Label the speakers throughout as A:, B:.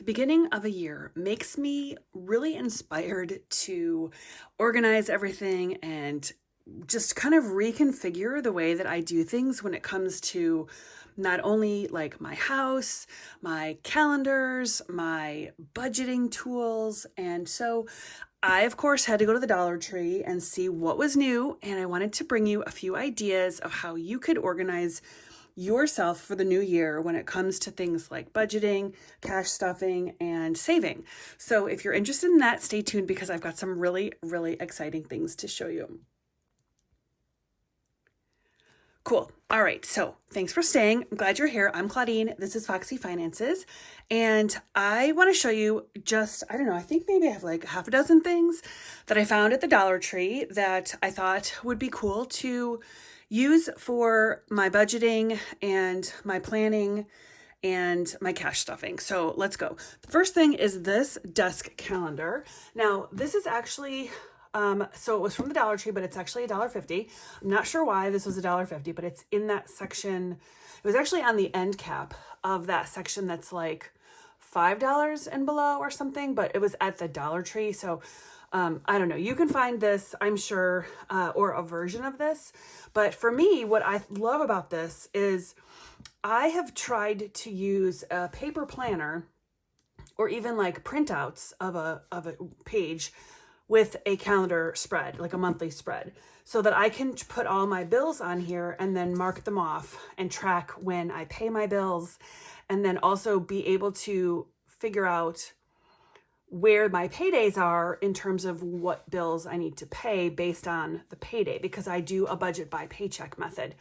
A: The beginning of a year makes me really inspired to organize everything and just kind of reconfigure the way that I do things when it comes to not only like my house, my calendars, my budgeting tools. And so I, of course, had to go to the Dollar Tree and see what was new. And I wanted to bring you a few ideas of how you could organize yourself for the new year when it comes to things like budgeting, cash stuffing, and saving. So if you're interested in that, stay tuned because I've got some really, really exciting things to show you. Cool. All right. So thanks for staying. I'm glad you're here. I'm Claudine. This is Foxy Finances. And I want to show you just, I don't know, I think maybe I have like half a dozen things that I found at the Dollar Tree that I thought would be cool to use for my budgeting and my planning and my cash stuffing. So let's go. The first thing is this desk calendar. Now, this is actually so it was from the Dollar Tree, but it's actually $1.50. I'm not sure why this was $1.50, but it's in that section. It was actually on the end cap of that section that's like $5 and below or something, but it was at the Dollar Tree. So I don't know. You can find this, I'm sure, or a version of this. But for me, what I love about this is I have tried to use a paper planner or even like printouts of a page with a calendar spread, like a monthly spread, so that I can put all my bills on here and then mark them off and track when I pay my bills, and then also be able to figure out where my paydays are in terms of what bills I need to pay based on the payday, because I do a budget by paycheck method.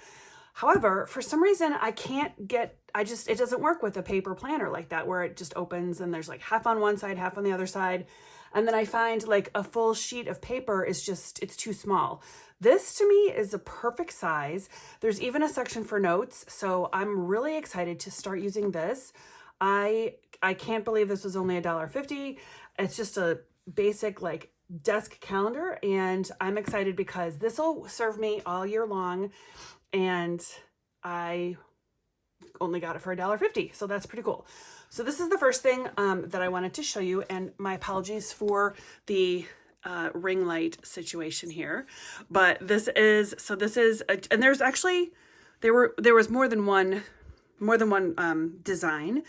A: However, for some reason, I can't get, it doesn't work with a paper planner like that, where it just opens and there's like half on one side, half on the other side. And then I find like a full sheet of paper is just, it's too small. This to me is a perfect size. There's even a section for notes. So I'm really excited to start using this. I can't believe this was only $1.50. It's just a basic like desk calendar, and I'm excited because this will serve me all year long, and I only got it for $1.50. So that's pretty cool. So this is the first thing that I wanted to show you, and my apologies for the ring light situation here, but this is, and there's actually, there was more than one design.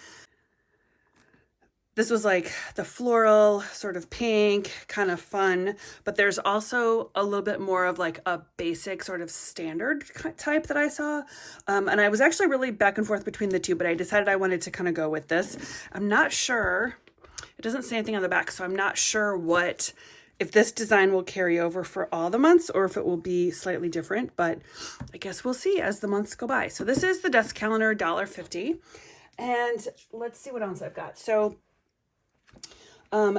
A: This was like the floral sort of pink, kind of fun, but there's also a little bit more of like a basic sort of standard type that I saw. And I was actually really back and forth between the two, but I decided I wanted to kind of go with this. I'm not sure, it doesn't say anything on the back, so I'm not sure if this design will carry over for all the months or if it will be slightly different, but I guess we'll see as the months go by. So this is the desk calendar, $1.50. And let's see what else I've got. So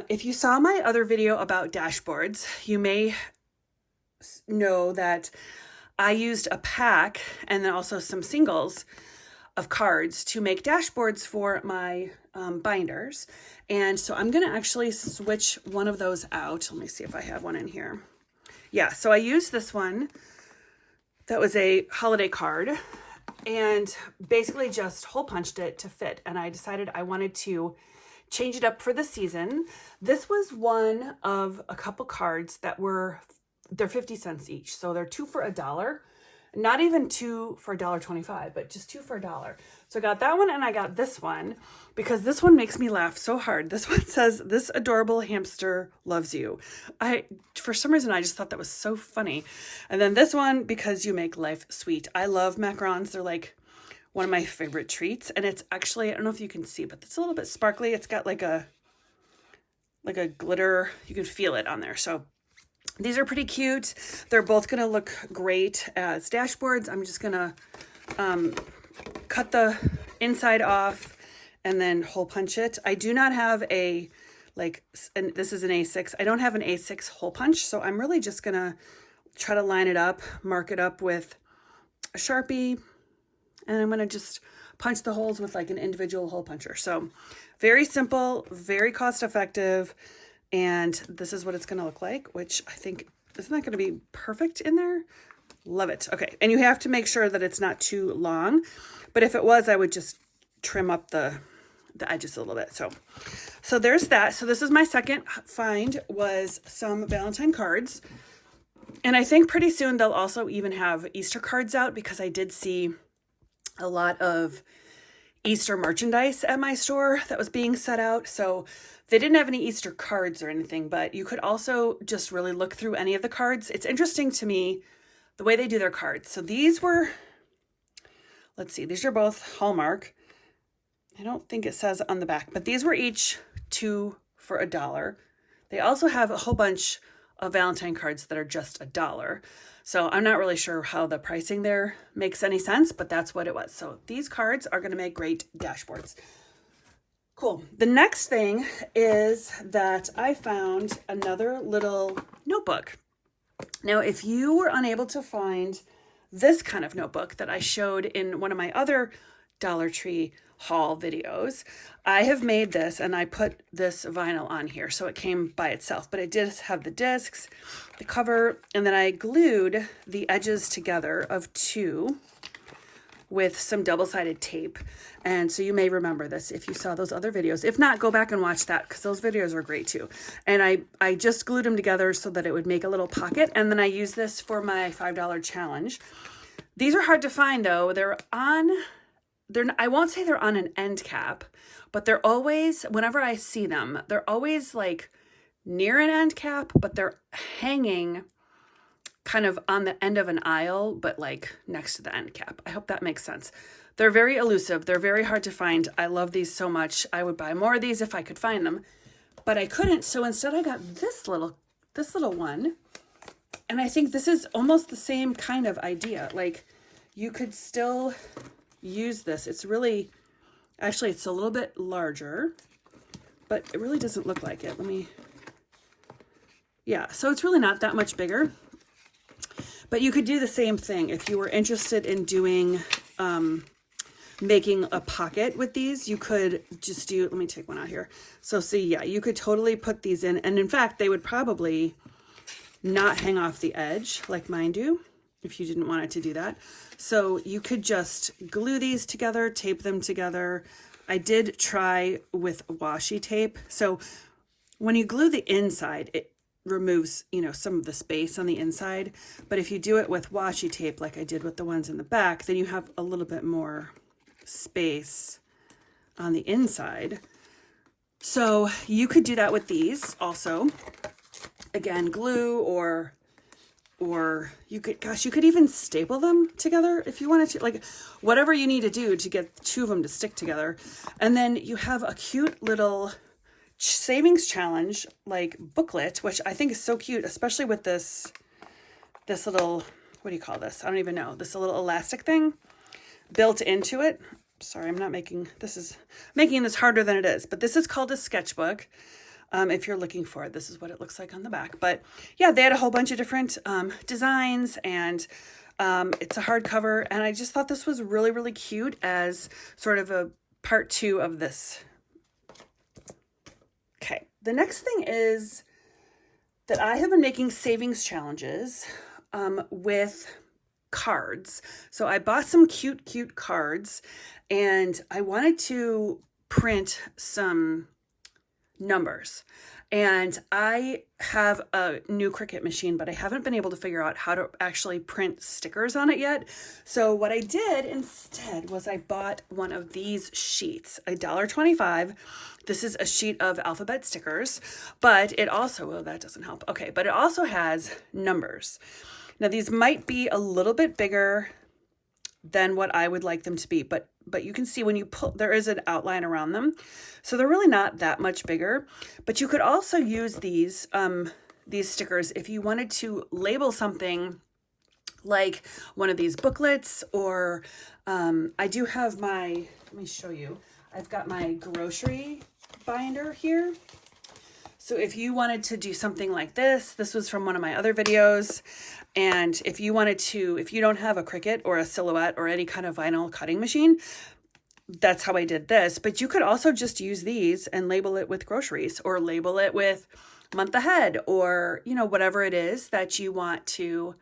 A: if you saw my other video about dashboards, you may know that I used a pack and then also some singles of cards to make dashboards for my binders. And so I'm going to actually switch one of those out. Let me see if I have one in here. Yeah, so I used this one that was a holiday card and basically just hole punched it to fit. And I decided I wanted to change it up for the season. This was one of a couple cards that they're 50 cents each. So they're 2 for $1. Not even 2 for $1.25, but just 2 for $1. So I got that one and I got this one because this one makes me laugh so hard. This one says, "This adorable hamster loves you." For some reason, I just thought that was so funny. And then this one, "Because you make life sweet." I love macarons. They're like one of my favorite treats. And it's actually, I don't know if you can see, but it's a little bit sparkly. It's got like a glitter. You can feel it on there. So these are pretty cute. They're both going to look great as dashboards. I'm just going to cut the inside off and then hole punch it. I do not have and this is an A6. I don't have an A6 hole punch. So I'm really just going to try to line it up, mark it up with a Sharpie, and I'm going to just punch the holes with like an individual hole puncher. So very simple, very cost effective. And this is what it's going to look like, which I think, isn't that going to be perfect in there? Love it. Okay. And you have to make sure that it's not too long, but if it was, I would just trim up the the edges a little bit. So there's that. So this is my second find, was some Valentine cards. And I think pretty soon they'll also even have Easter cards out, because I did see a lot of Easter merchandise at my store that was being set out. So they didn't have any Easter cards or anything, but you could also just really look through any of the cards. It's interesting to me the way they do their cards. So these were, let's see, these are both Hallmark. I don't think it says on the back, but these were each 2 for $1. They also have a whole bunch of Valentine cards that are just $1. So I'm not really sure how the pricing there makes any sense, but that's what it was. So these cards are going to make great dashboards. Cool. The next thing is that I found another little notebook. Now, if you were unable to find this kind of notebook that I showed in one of my other Dollar Tree haul videos, I have made this, and I put this vinyl on here, so it came by itself, but it did have the discs, the cover, and then I glued the edges together of 2 with some double-sided tape. And so you may remember this if you saw those other videos. If not, go back and watch that, because those videos are great too. And I just glued them together so that it would make a little pocket, and then I used this for my $5 challenge. These are hard to find though. I won't say they're on an end cap, but they're always, whenever I see them, they're always like near an end cap, but they're hanging kind of on the end of an aisle, but like next to the end cap. I hope that makes sense. They're very elusive. They're very hard to find. I love these so much. I would buy more of these if I could find them, but I couldn't. So instead I got this little one. And I think this is almost the same kind of idea. Like, you could still use this. It's really, actually it's a little bit larger, but it really doesn't look like it. Yeah, so it's really not that much bigger, but you could do the same thing if you were interested in doing, making a pocket with these. You could just do, let me take one out here. So see, yeah, you could totally put these in, and in fact, they would probably not hang off the edge like mine do if you didn't want it to do that. So you could just glue these together, tape them together. I did try with washi tape. So when you glue the inside, it removes, some of the space on the inside. But if you do it with washi tape, like I did with the ones in the back, then you have a little bit more space on the inside. So you could do that with these also. Again, glue or you could even staple them together if you wanted to, like whatever you need to do to get 2 of them to stick together. And then you have a cute little savings challenge like booklet, which I think is so cute, especially with this little, what do you call this? I don't even know. This little elastic thing built into it. Sorry, I'm not making this harder than it is, but this is called a sketchbook. If you're looking for it, this is what it looks like on the back. But yeah, they had a whole bunch of different designs, and it's a hardcover. And I just thought this was really, really cute as sort of a part 2 of this. Okay, the next thing is that I have been making savings challenges with cards. So I bought some cute cards, and I wanted to print some numbers. And I have a new Cricut machine, but I haven't been able to figure out how to actually print stickers on it yet. So what I did instead was I bought one of these sheets, $1.25. This is a sheet of alphabet stickers, but it also, well, that doesn't help. Okay, but it also has numbers. Now these might be a little bit bigger than what I would like them to be, but you can see when you pull, there is an outline around them. So they're really not that much bigger, but you could also use these stickers if you wanted to label something like one of these booklets, or I do have let me show you. I've got my grocery binder here. So if you wanted to do something like this was from one of my other videos. And if you don't have a Cricut or a Silhouette or any kind of vinyl cutting machine, that's how I did this. But you could also just use these and label it with groceries, or label it with month ahead, or, whatever it is that you want to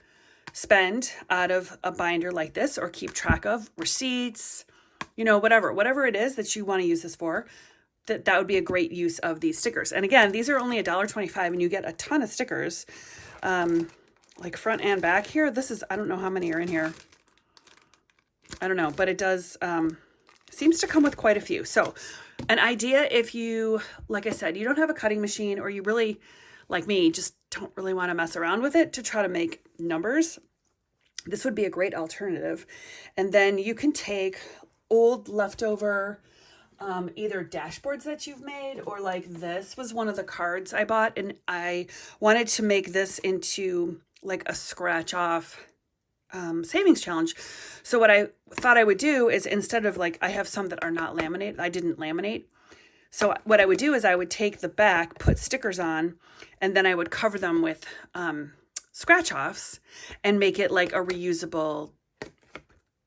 A: spend out of a binder like this, or keep track of receipts, you know, whatever it is that you want to use this for, that would be a great use of these stickers. And again, these are only $1.25 and you get a ton of stickers, like front and back here. This is, I don't know how many are in here. I don't know, but it does, seems to come with quite a few. So an idea, if you, like I said, you don't have a cutting machine, or you really, like me, just don't really want to mess around with it to try to make numbers, this would be a great alternative. And then you can take old leftover either dashboards that you've made, or like this was one of the cards I bought, and I wanted to make this into like a scratch off savings challenge. So what I thought I would do is, instead of, like, I have some that are not laminated, I didn't laminate. So what I would do is I would take the back, put stickers on, and then I would cover them with scratch offs and make it like a reusable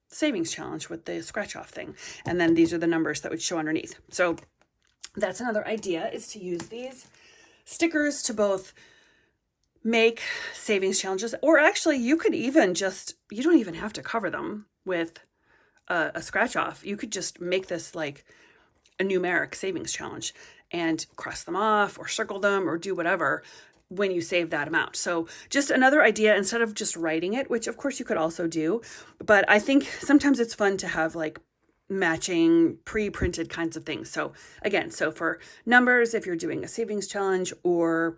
A: savings challenge with the scratch off thing. And then these are the numbers that would show underneath. So that's another idea, is to use these stickers to both make savings challenges, or actually you could even just, you don't even have to cover them with a scratch off. You could just make this like a numeric savings challenge and cross them off or circle them or do whatever when you save that amount. So just another idea, instead of just writing it, which of course you could also do, but I think sometimes it's fun to have like matching pre-printed kinds of things. So again, so for numbers, if you're doing a savings challenge, or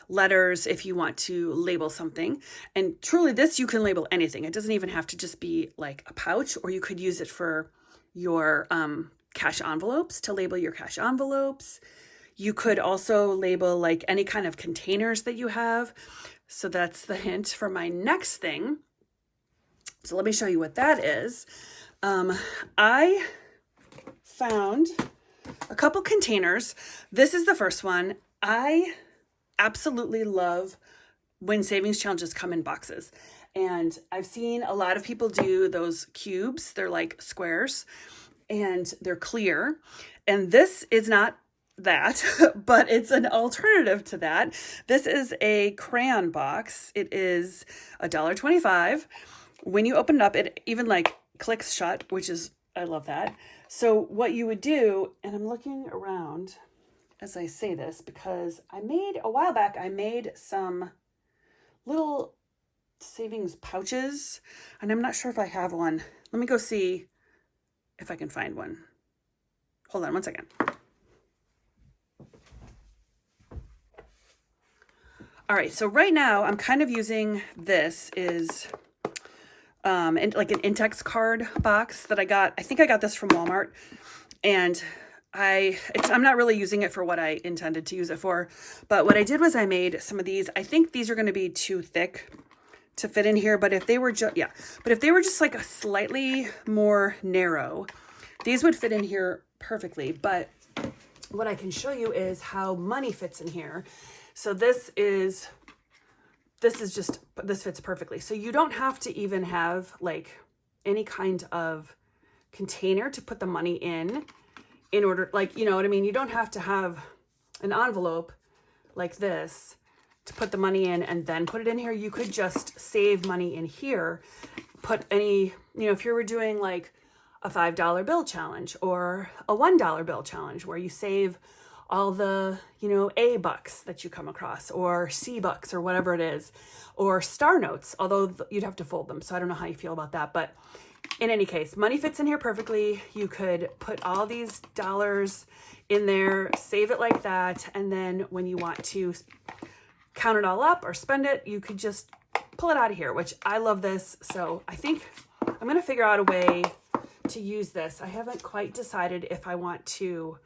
A: letters, if you want to label something, and truly this, you can label anything. It doesn't even have to just be like a pouch, or you could use it for your cash envelopes, to label your cash envelopes. You could also label like any kind of containers that you have. So that's the hint for my next thing. So let me show you what that is. I found a couple containers. This is the first one. I absolutely love when savings challenges come in boxes. And I've seen a lot of people do those cubes. They're like squares and they're clear. And this is not that, but it's an alternative to that. This is a crayon box. It is $1.25. When you open it up, it even like clicks shut, which is, I love that. So what you would do, and I'm looking around as I say this, because I made, a while back, I made some little savings pouches, and I'm not sure if I have one. Let me go see if I can find one. Hold on one second. All right, so right now I'm kind of using, this is like an Intex Card Box that I got. I think I got this from Walmart, and I'm not really using it for what I intended to use it for, but what I did was I made some of these. I think these are going to be too thick to fit in here, but if they were just, but if they were just like a slightly more narrow, these would fit in here perfectly. But what I can show you is how money fits in here. So this fits perfectly. So you don't have to even have like any kind of container to put the money in order, like, you know what I mean? You don't have to have an envelope like this to put the money in and then put it in here. You could just save money in here, put any, you know, if you were doing like a $5 bill challenge or a $1 bill challenge where you save all the, you know, A bucks that you come across, or C bucks, or whatever it is, or star notes, although you'd have to fold them. So I don't know how you feel about that, but in any case, money fits in here perfectly. You could put all these dollars in there, save it like that, and then when you want to count it all up or spend it, you could just pull it out of here, which I love this. So I think I'm going to figure out a way to use this. I haven't quite decided if I want to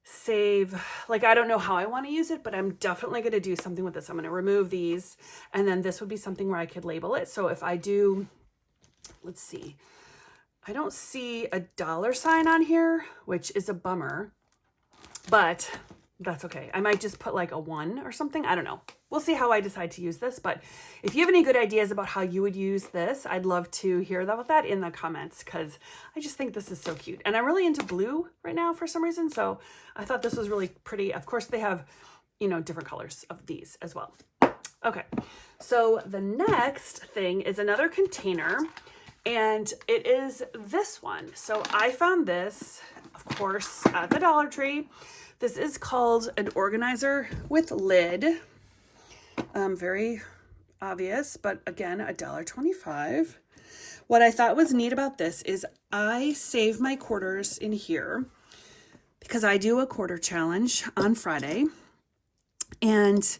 A: save, like, I don't know how I want to use it, but I'm definitely going to do something with this. I'm going to remove these, and then this would be something where I could label it. So if I do, let's see, I don't see a $sign on here, which is a bummer, but that's okay. I might just put like a 1 or something. I don't know. We'll see how I decide to use this, but if you have any good ideas about how you would use this, I'd love to hear about that in the comments, because I just think this is so cute. And I'm really into blue right now for some reason, so I thought this was really pretty. Of course, they have, you know, different colors of these as well. Okay, so the next thing is another container, And it is this one. So I found this, of course, at the Dollar Tree. This is called an organizer with lid. Very obvious, but again, $1.25. What I thought was neat about this is I save my quarters in here because I do a quarter challenge on Friday. And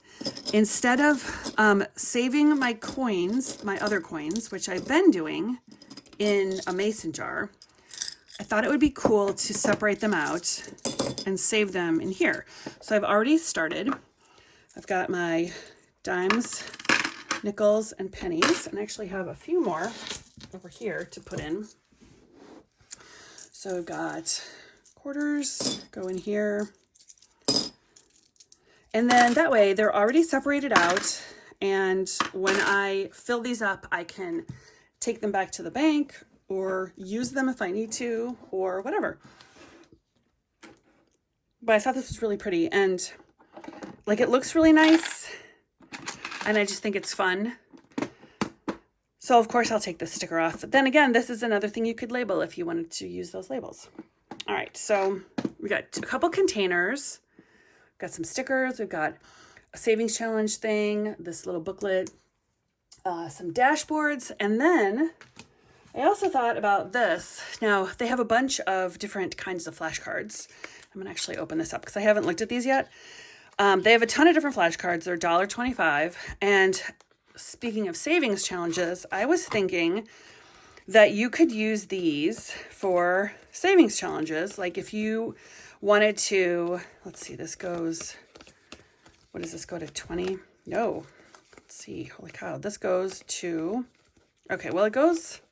A: instead of saving my coins, my other coins, which I've been doing in a mason jar, I thought it would be cool to separate them out and save them in here. So I've already started. I've got my dimes, nickels, and pennies, and I actually have a few more over here to put in. So I've got quarters go in here. And then that way they're already separated out. And when I fill these up, I can take them back to the bank or use them if I need to or whatever. But I thought this was really pretty and like it looks really nice. And I just think it's fun. So of course I'll take this sticker off. But then again, this is another thing you could label if you wanted to use those labels. All right, so we got a couple containers. Got some stickers, we've got a savings challenge thing, this little booklet, some dashboards, and then I also thought about this. Now, they have a bunch of different kinds of flashcards. I'm gonna actually open this up because I haven't looked at these yet. They have a ton of different flashcards. They're $1.25. And speaking of savings challenges, I was thinking that you could use these for savings challenges. Like if you wanted to, let's see, this goes, what does this go to, 20? No, let's see, holy cow, this goes to, okay, well it goes,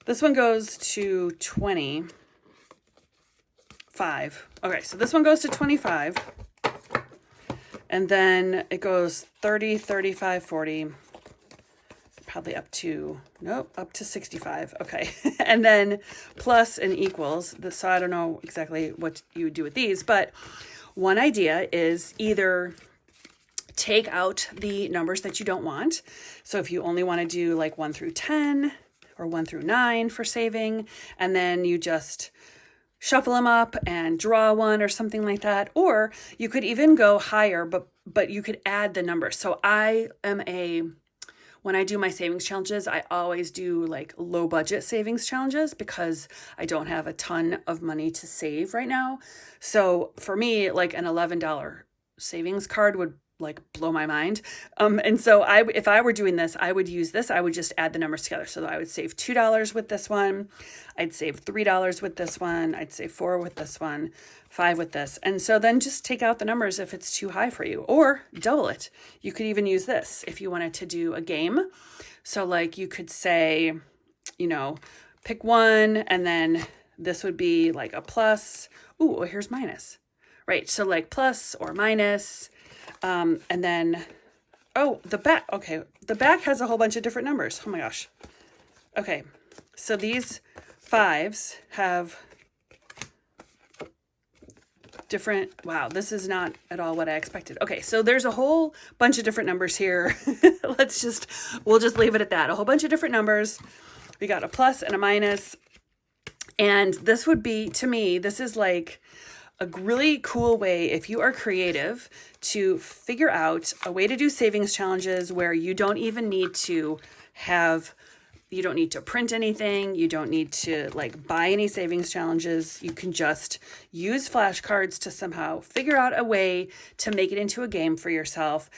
A: this one goes to 25. Okay, so this one goes to 25. And then it goes 30, 35, 40, probably up to, nope, up to 65. Okay. And then plus and equals. So I don't know exactly what you would do with these, but one idea is either take out the numbers that you don't want. So if you only want to do like 1 through 10 or 1 through 9 for saving, and then you just shuffle them up and draw one or something like that. Or you could even go higher, but you could add the numbers. So when I do my savings challenges, I always do like low budget savings challenges because I don't have a ton of money to save right now. So for me, like an $11 savings card would like blow my mind. And so if I were doing this, I would use this. I would just add the numbers together. So I would save $2 with this one. I'd save $3 with this one. I'd save $4 with this one, $5 with this. And so then just take out the numbers if it's too high for you, or double it. You could even use this if you wanted to do a game. So like you could say, you know, pick one, and then this would be like a plus. Ooh, well, here's minus, right? So like plus or minus. And then, oh, the back. Okay. The back has a whole bunch of different numbers. Oh my gosh. Okay. So these 5s have different, wow, this is not at all what I expected. Okay. So there's a whole bunch of different numbers here. We'll just leave it at that. A whole bunch of different numbers. We got a plus and a minus. And this would be, to me, this is like a really cool way, if you are creative, to figure out a way to do savings challenges where you don't even need to you don't need to print anything. You don't need to like buy any savings challenges. You can just use flashcards to somehow figure out a way to make it into a game for yourself.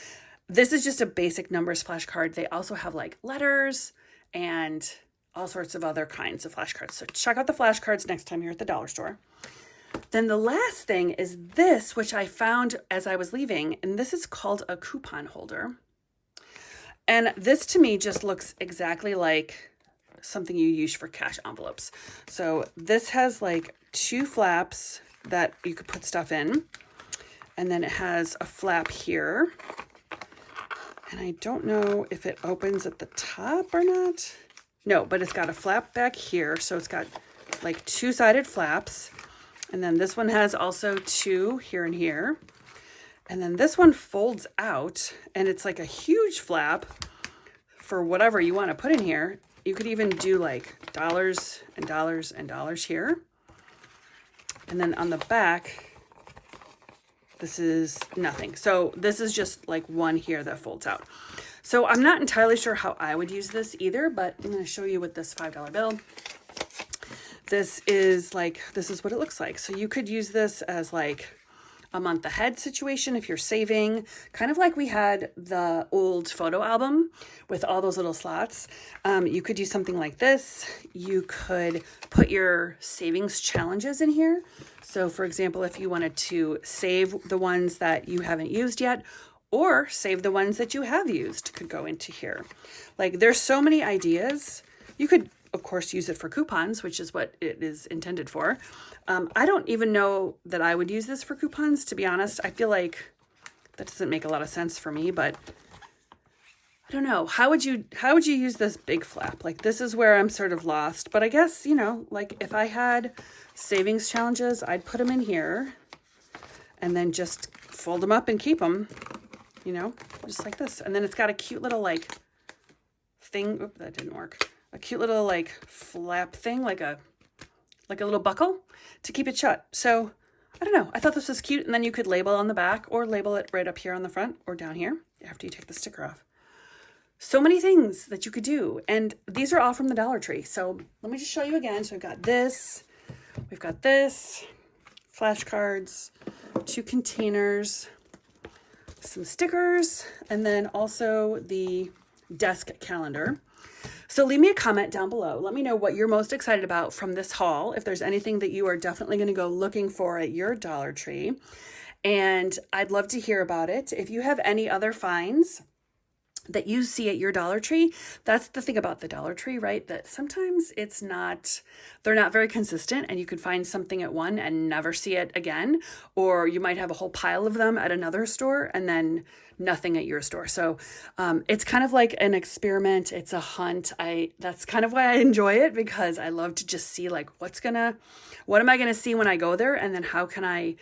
A: This is just a basic numbers flashcard. They also have like letters and all sorts of other kinds of flashcards. So check out the flashcards next time you're at the dollar store. Then the last thing is this, which I found as I was leaving, and this is called a coupon holder. And this to me just looks exactly like something you use for cash envelopes. So this has like 2 flaps that you could put stuff in. And then it has a flap here. And I don't know if it opens at the top or not. No, but it's got a flap back here. So it's got like 2-sided flaps. And then this one has also 2 here and here. And then this one folds out and it's like a huge flap for whatever you want to put in here. You could even do like dollars and dollars and dollars here. And then on the back, this is nothing. So this is just like one here that folds out. So I'm not entirely sure how I would use this either, but I'm going to show you with this $5 bill. This is what it looks like. So you could use this as like a month ahead situation if you're saving, kind of like we had the old photo album with all those little slots. You could do something like this. You could put your savings challenges in here. So for example, if you wanted to save the ones that you haven't used yet, or save the ones that you have used, could go into here. Like there's so many ideas. You could, of course, use it for coupons, which is what it is intended for. I don't even know that I would use this for coupons, to be honest. I feel like that doesn't make a lot of sense for me, but I don't know. How would you use this big flap? Like this is where I'm sort of lost, but I guess, you know, like if I had savings challenges, I'd put them in here and then just fold them up and keep them, you know, just like this. And then it's got a cute little like thing. Oop, that didn't work. A cute little like flap thing, like a little buckle to keep it shut. So I don't know. I thought this was cute. And then you could label on the back or label it right up here on the front or down here after you take the sticker off. So many things that you could do. And these are all from the Dollar Tree. So let me just show you again. So we've got this, flashcards, 2 containers, some stickers, and then also the desk calendar. So leave me a comment down below. Let me know what you're most excited about from this haul. If there's anything that you are definitely going to go looking for at your Dollar Tree. And I'd love to hear about it. If you have any other finds that you see at your Dollar Tree, that's the thing about the Dollar Tree, right? That sometimes they're not very consistent, and you could find something at one and never see it again. Or you might have a whole pile of them at another store and then nothing at your store. So it's kind of like an experiment. It's a hunt. That's kind of why I enjoy it, because I love to just see like what am I going to see when I go there? And then how can I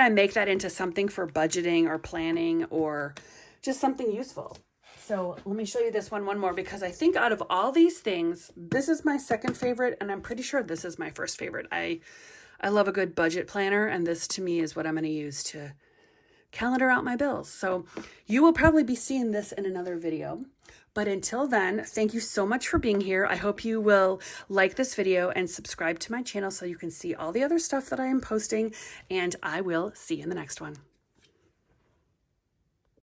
A: make that into something for budgeting or planning or just something useful. So let me show you this one more, because I think out of all these things, this is my second favorite, and I'm pretty sure this is my first favorite. I love a good budget planner, and this to me is what I'm going to use to calendar out my bills. So you will probably be seeing this in another video. But until then, thank you so much for being here. I hope you will like this video and subscribe to my channel so you can see all the other stuff that I am posting, and I will see you in the next one.